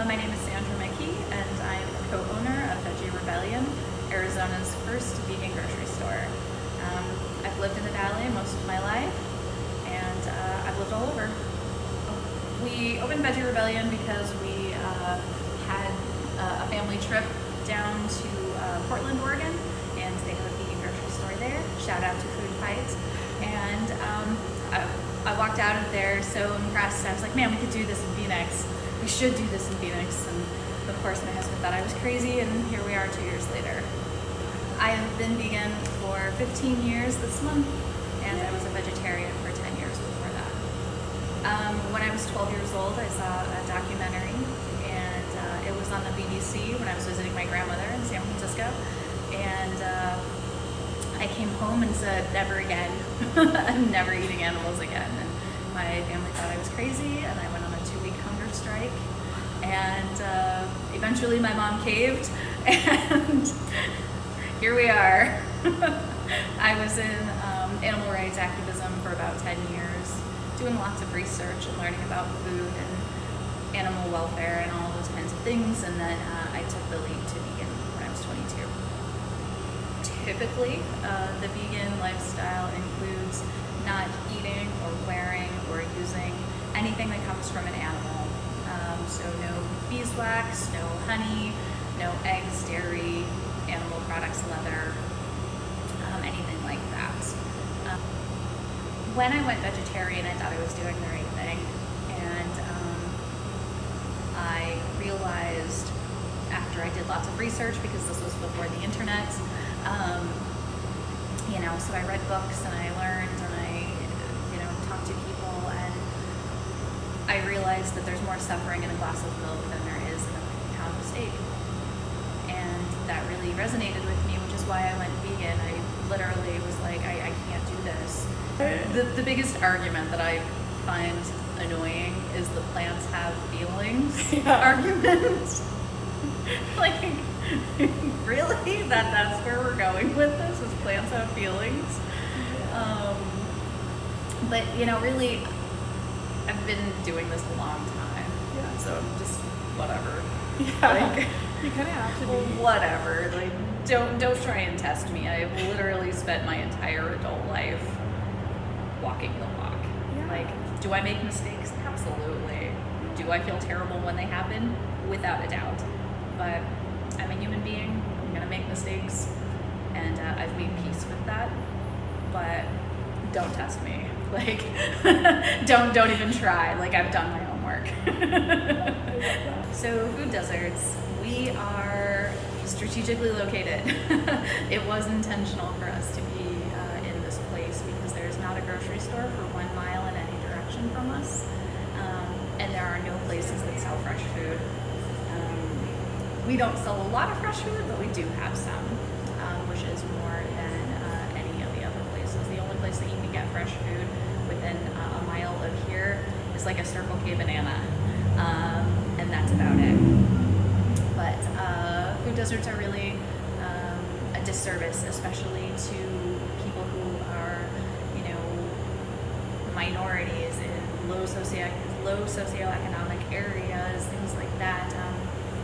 My name is Sandra Mickey, and I'm a co-owner of Veggie Rebellion, Arizona's first vegan grocery store. I've lived in the Valley most of my life, and I've lived all over. We opened Veggie Rebellion because we had a family trip down to Portland, Oregon, and they have a vegan grocery store there. Shout out to Food Fight. And I walked out of there so impressed. I was like, man, we could do this in Phoenix. We should do this in Phoenix. And of course, my husband thought I was crazy, and here we are 2 years later. I have been vegan for 15 years this month, and I was a vegetarian for 10 years before that. When I was 12 years old, I saw a documentary, and it was on the BBC when I was visiting my grandmother in San Francisco. And I came home and said, never again. I'm never eating animals again. And my family thought I was crazy, and I went on a 2-week hunger strike. And eventually my mom caved, and here we are. I was in animal rights activism for about 10 years, doing lots of research and learning about food and animal welfare and all those kinds of things. And then I took the leap to vegan when I was 22. Typically, the vegan lifestyle includes not eating or wearing or using anything that comes from an animal. So no beeswax, no honey, no eggs, dairy, animal products, leather, anything like that. When I went vegetarian, I thought I was doing the right thing. And I realized after I did lots of research, because this was before the internet, so I read books and I learned and I, talked to people, and I realized that there's more suffering in a glass of milk than there is in a pound of steak. And that really resonated with me, which is why I went vegan. I literally was like, I can't do this. The biggest argument that I find annoying is the plants have feelings argument. Like, really? That's where we're going with this, is plants have feelings? But, really, I've been doing this a long time. Yeah. So I'm just, whatever. Yeah. Like, you kind of have to be. Whatever. Like, don't try and test me. I've literally spent my entire adult life walking the walk. Yeah. Like, do I make mistakes? Absolutely. Do I feel terrible when they happen? Without a doubt. But I'm a human being. I'm gonna make mistakes, and I've made peace with that. But don't test me. Like, don't even try. Like, I've done my homework. So, Food Deserts, we are strategically located. It was intentional for us to be in this place because there's not a grocery store for 1 mile in any direction from us, and there are no places that sell fresh food. We don't sell a lot of fresh food, but we do have some, which is more than any of the other places. The only place that you can get fresh food within a mile of here is like a Circle K banana, and that's about it. But Food Deserts are really a disservice, especially to people who are, minorities in low socioeconomic areas, things like that.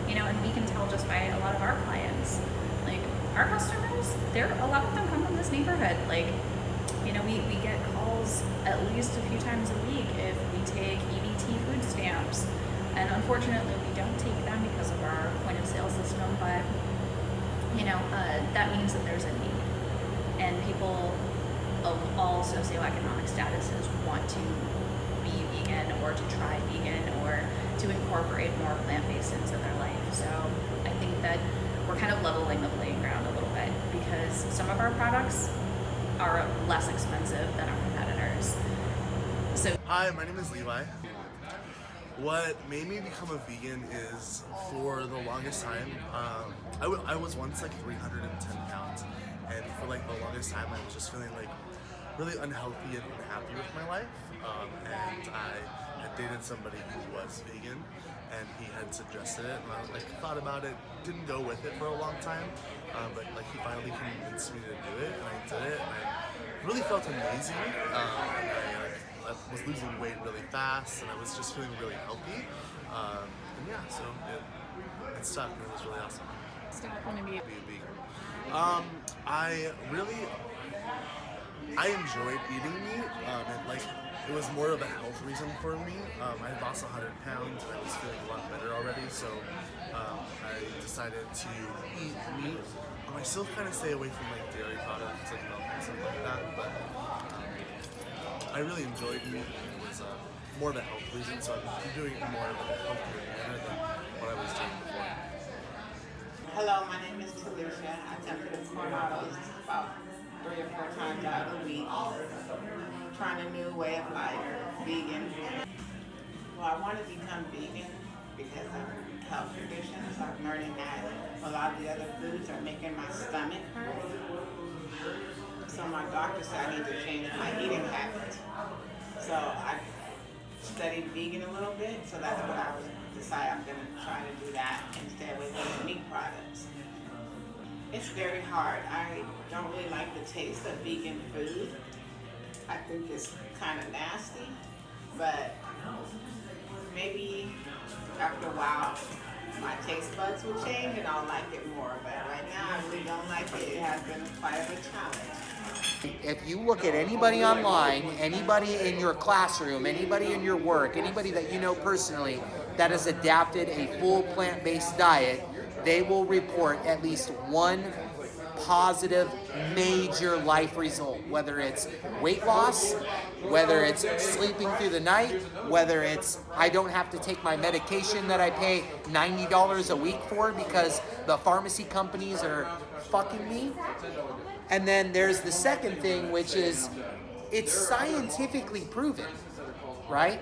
And we can tell just by a lot of our clients, like our customers, a lot of them come from this neighborhood. Like, we get calls at least a few times a week if we take EBT food stamps. And unfortunately, we don't take them because of our point of sale system, but, that means that there's a need. And people of all socioeconomic statuses want to be vegan or to try vegan or to incorporate more plant-based into their life. So I think that we're kind of leveling the playing ground a little bit because some of our products are less expensive than our competitors. So hi, my name is Levi. What made me become a vegan is, for the longest time, I was once like 310 pounds, and for like the longest time I was just feeling like really unhealthy and unhappy with my life, and I had dated somebody who was vegan, and he had suggested it, and I thought about it, didn't go with it for a long time, but he finally convinced me to do it, and I did it, and I really felt amazing. I was losing weight really fast, and I was just feeling really healthy. And yeah, so it stuck and it was really awesome. Stop want to be. Be a vegan. I enjoyed eating meat. It was more of a health reason for me. I had lost 100 pounds and I was feeling a lot better already, so I decided to eat meat. I still kind of stay away from like dairy products like milk and stuff like that, but I really enjoyed meat. It was more of a health reason, so I'm doing it more of a healthier manner than what I was doing before. Hello, my name is Talisha. I come to the Coronados about 3 or 4 times out of the week, trying a new way of life, vegan. Well, I want to become vegan because of health conditions. I'm learning that a lot of the other foods are making my stomach hurt. So my doctor said I need to change my eating habits. So I studied vegan a little bit, so that's what I was decided I'm going to try to do that and stay away from meat products. It's very hard. I don't really like the taste of vegan food. I think it's kind of nasty, but maybe after a while my taste buds will change and I'll like it more. But right now I really don't like it. It has been quite a challenge. If you look at anybody online, anybody in your classroom, anybody in your work, anybody that you know personally that has adapted a full plant-based diet, they will report at least one positive major life result, whether it's weight loss, whether it's sleeping through the night, whether it's I don't have to take my medication that I pay $90 a week for because the pharmacy companies are fucking me. And then there's the second thing, which is it's scientifically proven, right?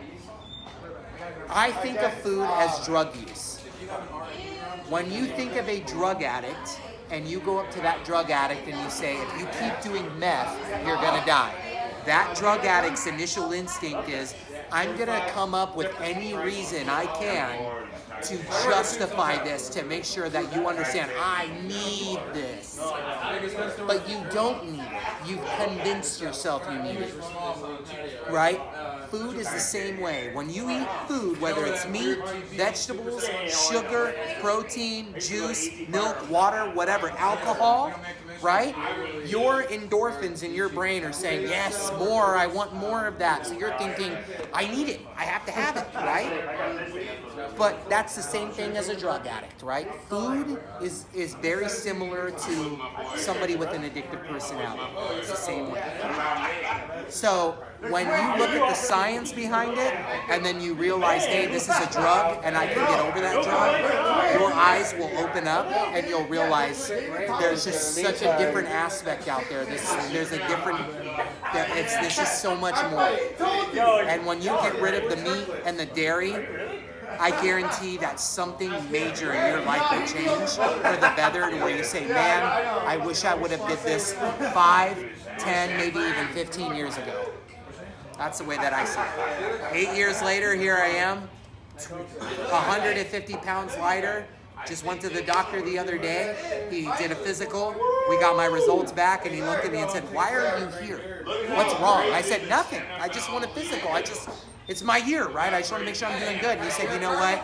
I think of food as drug use. When you think of a drug addict and you go up to that drug addict and you say, if you keep doing meth, you're gonna die. That drug addict's initial instinct is, I'm gonna come up with any reason I can to justify this, to make sure that you understand, I need this. But you don't need it. You've convinced yourself you need it, right? Food is the same way. When you eat food, whether it's meat, vegetables, sugar, protein, juice, milk, water, whatever, alcohol, right? Your endorphins in your brain are saying, yes, more, I want more of that. So you're thinking, I need it, I have to have it, right? But that's the same thing as a drug addict, right? Food is very similar to somebody with an addictive personality. It's the same way. So when you look at the science behind it, and then you realize, hey, this is a drug, and I can get over that drug, your eyes will open up, and you'll realize there's just such a different aspect out there. There's just so much more. And when you get rid of the meat and the dairy, I guarantee that something major in your life will change for the better, to where you say, man, I wish I would have did this 5, 10, maybe even 15 years ago. That's the way that I see it. 8 years later, here I am, 150 pounds lighter. Just went to the doctor the other day. He did a physical. We got my results back, and he looked at me and said, why are you here? What's wrong? I said, nothing. I just want a physical. It's my year, right? I just want to make sure I'm doing good. And he said, you know what?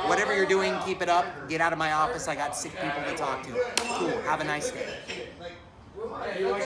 Whatever you're doing, keep it up. Get out of my office. I got sick people to talk to. Cool. Have a nice day.